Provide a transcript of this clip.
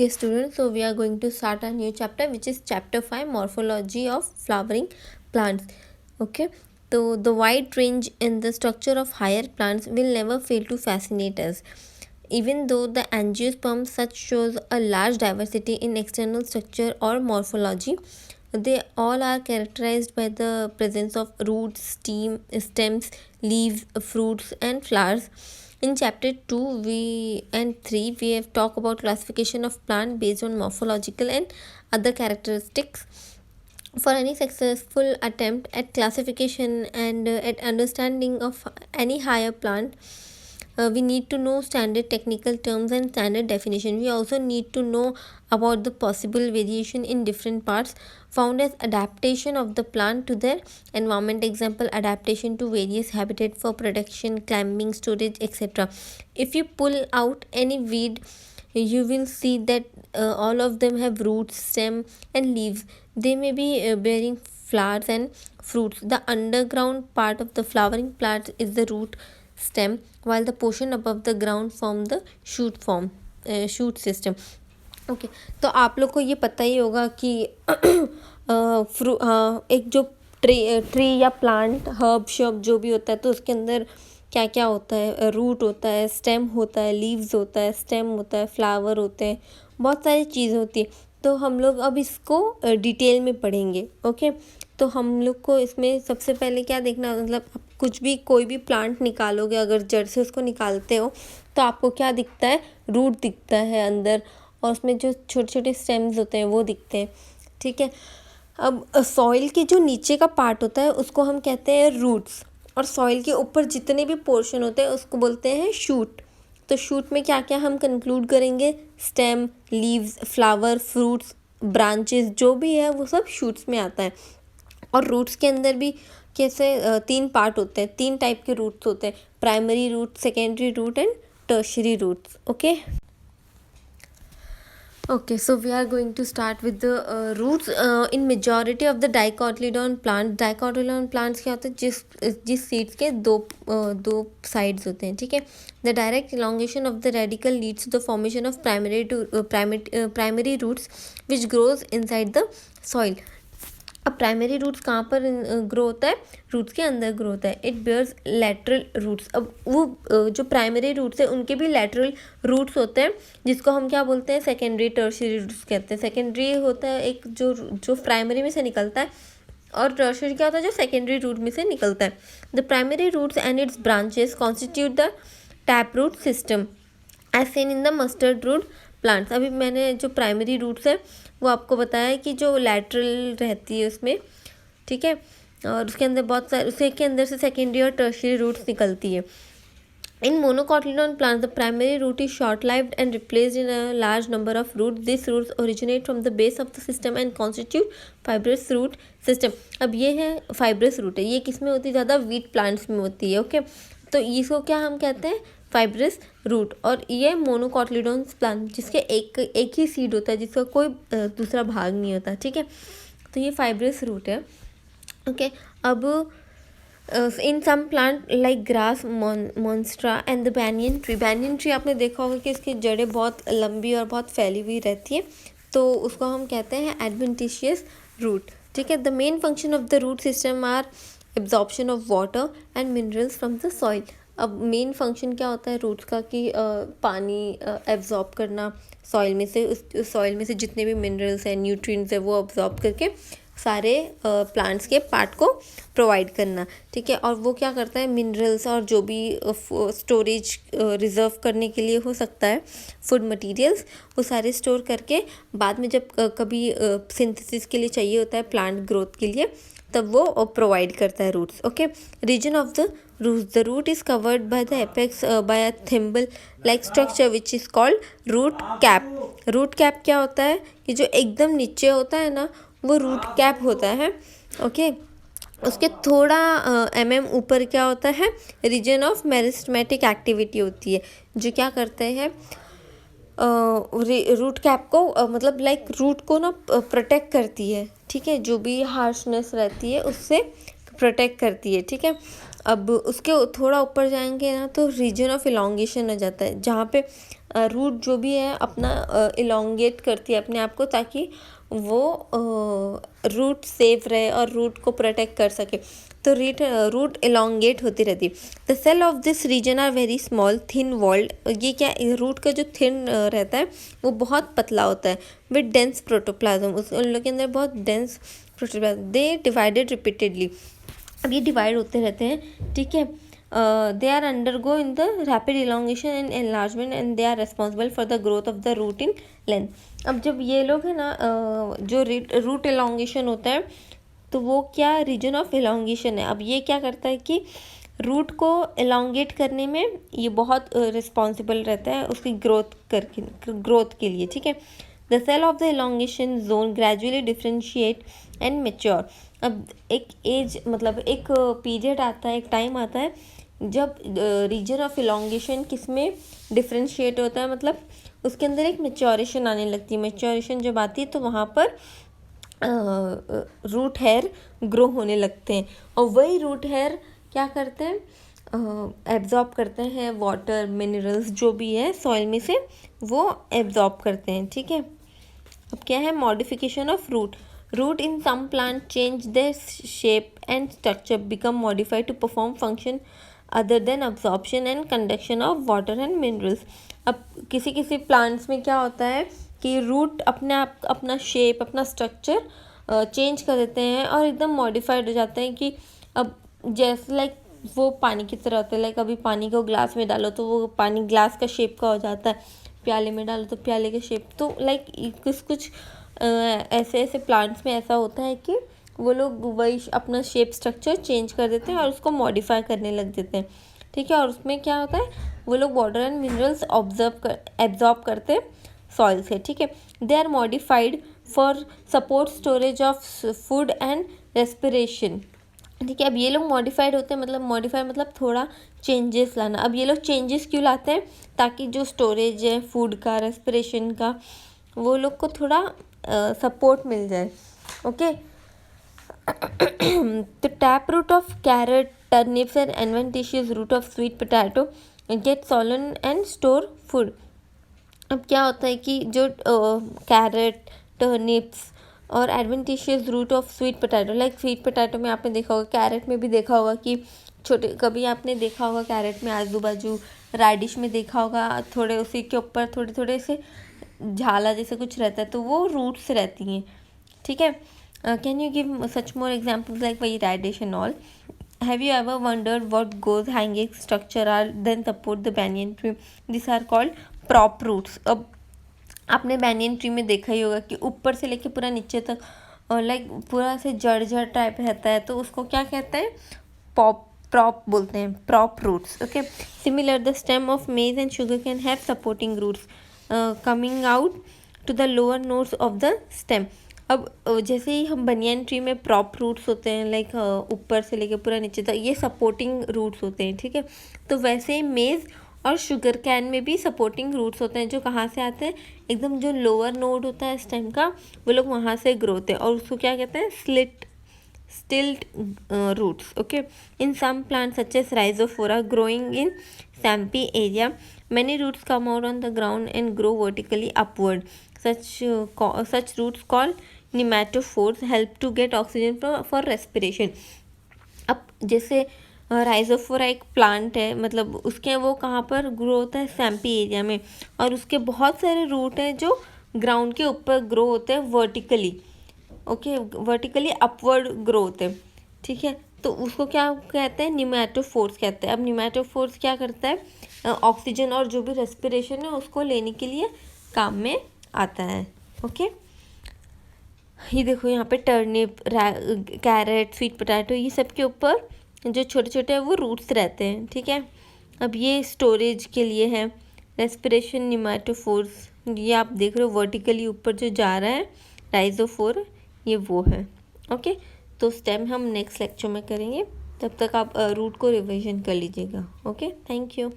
Okay, students, so we are going to start a new chapter, which is chapter 5, Morphology of Flowering Plants. Okay, so the wide range in the structure of higher plants will never fail to fascinate us. Even though the angiosperm such shows a large diversity in external structure or morphology, they all are characterized by the presence of roots, stems, leaves, fruits, and flowers. In chapter 2 and 3 we have talked about classification of plant based on morphological and other characteristics. For any successful attempt at classification and at understanding of any higher plant, we need to know standard technical terms and standard definition. We also need to know about the possible variation in different parts found as adaptation of the plant to their environment. Example, adaptation to various habitat for protection, climbing, storage, etc. If you pull out any weed, you will see that all of them have roots, stem, and leaves. They may be bearing flowers and fruits. The underground part of the flowering plant is the root stem, while the portion above the ground form the shoot system. Okay तो आप लोग को ये पता ही होगा कि एक जो ट्री या प्लांट हर्ब शर्ब जो भी होता है तो उसके अंदर क्या क्या होता है, रूट होता है, स्टेम होता है, लीव्स होता है, स्टेम होता है, फ्लावर होते हैं, बहुत सारी चीज़ होती है. तो हम लोग अब इसको डिटेल में पढ़ेंगे. ओके तो हम लोग को इसमें सबसे पहले क्या देखना, मतलब आप कुछ भी कोई भी प्लांट निकालोगे, अगर जड़ से उसको निकालते हो तो आपको क्या दिखता है, रूट दिखता है अंदर, और उसमें जो छोटे छोटे स्टेम्स होते हैं वो दिखते हैं. ठीक है. अब सॉइल के जो नीचे का पार्ट होता है उसको हम कहते हैं रूट्स, और सॉइल के ऊपर जितने भी पोर्शन होते हैं उसको बोलते हैं शूट. तो शूट में क्या क्या हम कंक्लूड करेंगे, stem, leaves, flower, fruits, branches, जो भी है वो सब शूट्स में आता है. और रूट्स के अंदर भी कैसे 3 पार्ट होते हैं, 3 टाइप के रूट्स होते हैं, primary root, secondary root and tertiary roots. Okay, so we are going to start with the roots. In majority of the dicotyledon plants क्या होता है, जिस seeds के दो sides होते हैं. ठीक है. The direct elongation of the radical leads to the formation of primary roots which grows inside the soil. अब प्राइमरी रूट्स कहाँ पर ग्रो होता है, रूट्स के अंदर ग्रो होता है. It bears lateral roots. अब वो जो प्राइमरी रूट्स है उनके भी लेटरल रूट्स होते हैं, जिसको हम क्या बोलते हैं, सेकेंडरी, टर्शियरी रूट्स कहते हैं. सेकेंडरी होता है एक जो प्राइमरी में से निकलता है, और टर्शियरी क्या होता है, जो सेकेंडरी रूट में से निकलता है. The primary roots and its branches constitute the tap root system as seen in the mustard root plants. अभी मैंने जो प्राइमरी रूट्स है वो आपको बताया है कि जो लैटरल रहती है उसमें. ठीक है. और उसके अंदर बहुत सारे, उसके अंदर से सेकेंडरी और टर्शियरी रूट्स निकलती है. In monocotyledon plants, the primary root is short-lived and replaced in a large number of roots. These roots originate from the base of the system and constitute fibrous root system. अब ये है fibrous root है, ये किस में होती है, ज़्यादा वीट प्लांट्स में होती है. ओके तो इसको क्या हम कहते हैं, फाइब्रस रूट. और ये मोनोकॉटिलिडोन प्लांट जिसके एक ही सीड होता है, जिसका कोई दूसरा भाग नहीं होता. ठीक है. तो ये फाइब्रस रूट है. ओके अब in some plant like grass, monstera and the banyan tree आपने देखा होगा कि इसकी जड़ें बहुत लंबी और बहुत फैली हुई रहती है, तो उसको हम कहते हैं एडवेंटिशियस रूट. ठीक है. The main function of the root system are absorption of water and minerals from the soil. अब मेन फंक्शन क्या होता है रूट्स का, कि पानी एब्जॉर्ब करना सॉइल में से, उस सॉइल में से जितने भी मिनरल्स हैं, न्यूट्रिएंट्स है, वो एब्जॉर्ब करके सारे प्लांट्स के पार्ट को प्रोवाइड करना. ठीक है. और वो क्या करता है, मिनरल्स और जो भी स्टोरेज रिज़र्व करने के लिए हो सकता है, फूड मटेरियल्स, वो सारे स्टोर करके बाद में जब कभी सिंथेसिस के लिए चाहिए होता है प्लांट ग्रोथ के लिए, तब वो प्रोवाइड करता है roots. Okay. Region of the roots. The root is covered by the apex by a thimble like structure which is called root cap. Root cap क्या होता है, कि जो एकदम नीचे होता है ना, वो रूट कैप होता है. ओके. उसके थोड़ा ऊपर क्या होता है, रीजन ऑफ मेरिस्टेमेटिक एक्टिविटी होती है, जो क्या करते हैं, रूट कैप को मतलब लाइक रूट को ना प्रोटेक्ट करती है. ठीक है. जो भी हार्शनेस रहती है उससे प्रोटेक्ट करती है. ठीक है. अब उसके थोड़ा ऊपर जाएंगे ना तो रीजन ऑफ इलॉन्गेशन हो जाता है, जहाँ पे रूट जो भी है अपना इलोंगेट करती है अपने आप को, ताकि वो रूट सेफ रहे और रूट को प्रोटेक्ट कर सके। तो रूट इलोंगेट होती रहती है। The cell of this region are very small thin walled. ये क्या, रूट का जो थिन रहता है वो बहुत पतला होता है। विद डेंस प्रोटोप्लाज्म, उन लोग के अंदर बहुत dense protoplasm. They divided repeatedly, अब ये डिवाइड होते रहते हैं, ठीक है। They are undergo in the rapid elongation and enlargement and they are responsible for the growth of the root in length. अब जब ये लोग है ना जो रूट इलोंगेशन होता है तो वो क्या रीजन ऑफ इलोंगेशन है। अब ये क्या करता है कि रूट को इलोंगेट करने में ये बहुत रिस्पॉन्सिबल रहता है उसकी ग्रोथ के लिए, ठीक है। The cell of the elongation zone gradually differentiate and mature. अब एक एज मतलब एक पीरियड आता है, एक टाइम आता है जब रीजन ऑफ इलोंगेशन किस में डिफ्रेंशिएट होता है, मतलब उसके अंदर एक मेच्योरेशन आने लगती है। मेच्योरेशन जब आती है तो वहाँ पर रूट हेयर ग्रो होने लगते हैं, और वही रूट हेयर क्या करते हैं, एब्जॉर्ब करते हैं वाटर मिनरल्स जो भी है सॉइल में से, वो एब्जॉर्ब करते हैं, ठीक है। अब क्या है, modification of root in some plant change their shape and structure, become modified to perform function other than absorption and conduction of water and minerals. अब किसी किसी प्लांट्स में क्या होता है कि रूट अपने आप अपना शेप अपना स्ट्रक्चर चेंज कर देते हैं और एकदम मॉडिफाइड हो जाते हैं, कि अब जैसे लाइक वो पानी की तरह होते हैं। लाइक अभी पानी को ग्लास में डालो तो वो पानी ग्लास का शेप का हो जाता है, प्याले में डालो तो प्याले के शेप। तो लाइक कुछ ऐसे ऐसे प्लांट्स में ऐसा होता है कि वो लोग वही अपना शेप स्ट्रक्चर चेंज कर देते हैं और उसको मॉडिफाई करने लग देते हैं, ठीक है। और उसमें क्या होता है, वो लोग वाटर एंड मिनरल्स एब्जॉर्ब करते हैं सॉइल से, ठीक है। They are modified for support storage of food and respiration, ठीक है। अब ये लोग मॉडिफाइड होते हैं, मतलब मॉडिफाई मतलब थोड़ा चेंजेस लाना। अब ये लोग चेंजेस क्यों लाते हैं, ताकि जो स्टोरेज है फूड का रेस्पिरेशन का वो लोग को थोड़ा सपोर्ट मिल जाए, okay. The taproot of carrot, turnips and adventitious root of sweet potato get swollen and store food। अब क्या होता है कि जो कैरेट टर्निप्स और adventitious root of sweet potato, like sweet potato में आपने देखा होगा, कैरेट में भी देखा होगा कि छोटे, कभी आपने देखा होगा कैरेट में आजू बाजू राडिश में देखा होगा थोड़े उसी के ऊपर थोड़े थोड़े से झाला जैसे कुछ रहता है, तो वो रूट्स रहती हैं, ठीक है। Can you give such more examples like वही radish and all. Have you ever wondered what goes hanging structure are then support the banyan tree? These are called prop roots। अब आपने banyan tree में देखा ही होगा कि ऊपर से लेके पूरा नीचे तक लाइक पूरा से जड़ टाइप रहता है, तो उसको क्या कहते हैं, prop बोलते हैं, prop roots, okay। Similar, the stem of maize and sugar can have supporting roots coming out to the lower nodes of the stem। अब जैसे ही हम बनियान ट्री में प्रॉप रूट्स होते हैं, लाइक ऊपर से लेके पूरा नीचे तक, ये सपोर्टिंग रूट्स होते हैं, ठीक है। तो वैसे ही मेज़ और शुगर कैन में भी सपोर्टिंग रूट्स होते हैं, जो कहाँ से आते हैं, एकदम जो लोअर नोड होता है स्टेम का, वो लोग वहाँ से ग्रो होते हैं, और उसको क्या कहते हैं, stilt roots, okay. In some plant such as rhizophora growing in swampy area, many roots come out on the ground and grow vertically upward। Such roots called nematophores help to get oxygen for respiration। अब जैसे Rhizophora एक plant है, मतलब उसके वो कहाँ पर grow होता है, सैम्पी एरिया में, और उसके बहुत सारे रूट हैं जो ग्राउंड के ऊपर ग्रो होते हैं vertically, okay, vertically upward grow होते हैं, ठीक है। तो उसको क्या कहते हैं, निमेटोफोर्स कहते हैं। अब निमेटोफोर्स क्या करता है, ऑक्सीजन और जो भी रेस्पिरेशन है उसको लेने के लिए काम में आता है, ओके। ये देखो यहाँ पे टर्निप, कैरेट, स्वीट पोटैटो, ये सब के ऊपर जो छोटे छोटे हैं वो रूट्स रहते हैं, ठीक है। अब ये स्टोरेज के लिए है, रेस्पिरेशन निमेटोफोर्स, ये आप देख रहे हो वर्टिकली ऊपर जो जा रहा है राइजोफोर, ये वो है, ओके। तो स्टेम हम नेक्स्ट लेक्चर में करेंगे, तब तक आप रूट को रिवीजन कर लीजिएगा, ओके। Thank you.